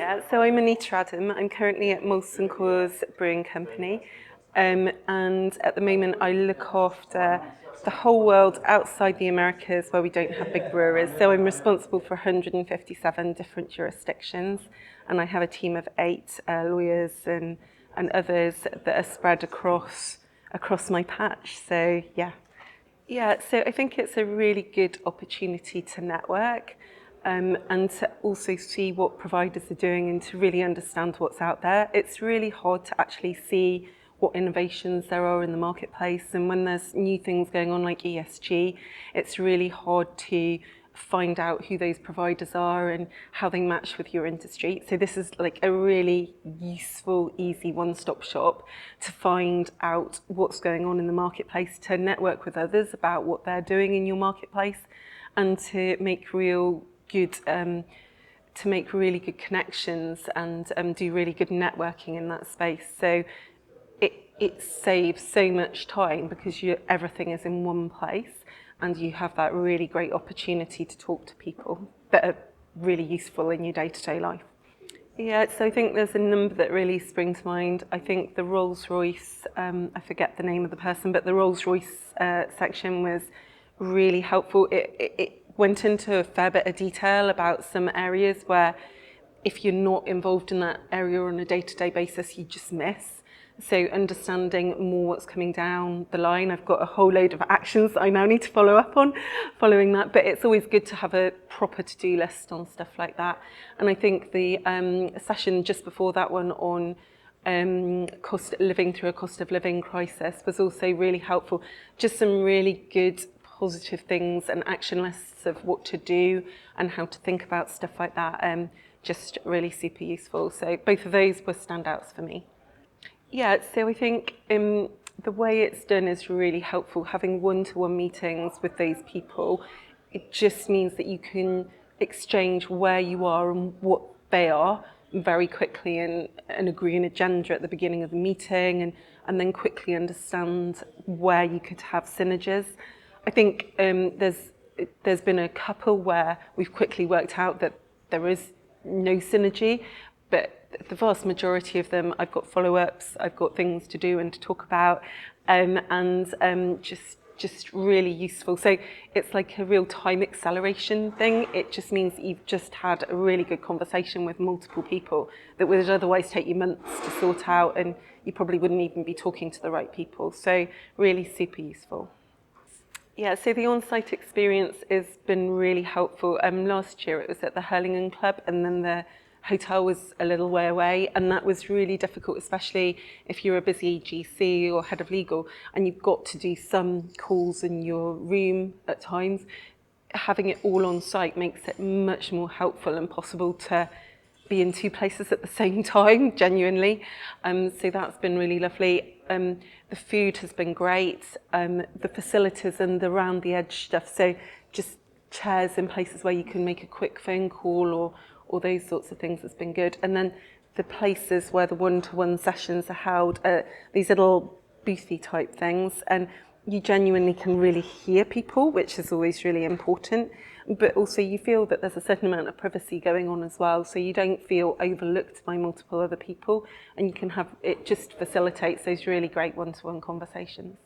Yeah, so I'm Anita Adam. I'm currently at Molson-Coors Brewing Company, and at the moment I look after the whole world outside the Americas where we don't have big breweries. So I'm responsible for 157 different jurisdictions, and I have a team of 8 lawyers and others that are spread across my patch. So yeah, so I think it's a really good opportunity to network and to also see what providers are doing and to really understand what's out there. It's really hard to actually see what innovations there are in the marketplace, and when there's new things going on like ESG, it's really hard to find out who those providers are and how they match with your industry. So this is like a really useful, easy one-stop shop to find out what's going on in the marketplace, to network with others about what they're doing in your marketplace, and to make really good connections and do really good networking in that space. So it saves so much time because everything is in one place, and you have that really great opportunity to talk to people that are really useful in your day-to-day life. Yeah, so I think there's a number that really spring to mind. I think the Rolls-Royce, I forget the name of the person, but the Rolls-Royce section was really helpful. It went into a fair bit of detail about some areas where if you're not involved in that area on a day-to-day basis, you just miss. So understanding more what's coming down the line. I've got a whole load of actions that I now need to follow up on following that, but it's always good to have a proper to-do list on stuff like that. And I think the session just before that one on living through a cost of living crisis was also really helpful. Just some really good positive things and action lists of what to do and how to think about stuff like that. Just really super useful. So both of those were standouts for me. Yeah, so I think the way it's done is really helpful. Having one-to-one meetings with those people, it just means that you can exchange where you are and what they are very quickly and agree an agenda at the beginning of the meeting and then quickly understand where you could have synergies. I think there's been a couple where we've quickly worked out that there is no synergy, but the vast majority of them, I've got follow-ups, I've got things to do and to talk about, just really useful. So it's like a real time acceleration thing. It just means that you've just had a really good conversation with multiple people that would otherwise take you months to sort out, and you probably wouldn't even be talking to the right people. So really super useful. Yeah, so the on-site experience has been really helpful. Last year it was at the Hurlingham Club, and then the hotel was a little way away, and that was really difficult, especially if you're a busy GC or head of legal and you've got to do some calls in your room at times. Having it all on site makes it much more helpful and possible to be in 2 places at the same time, genuinely. So that's been really lovely. The food has been great. The facilities and the round the edge stuff, so just chairs in places where you can make a quick phone call or those sorts of things has been good. And then the places where the one-to-one sessions are held, these little boothy type things, and you genuinely can really hear people, which is always really important, but also you feel that there's a certain amount of privacy going on as well, so you don't feel overlooked by multiple other people, and you can have, it just facilitates those really great one-to-one conversations.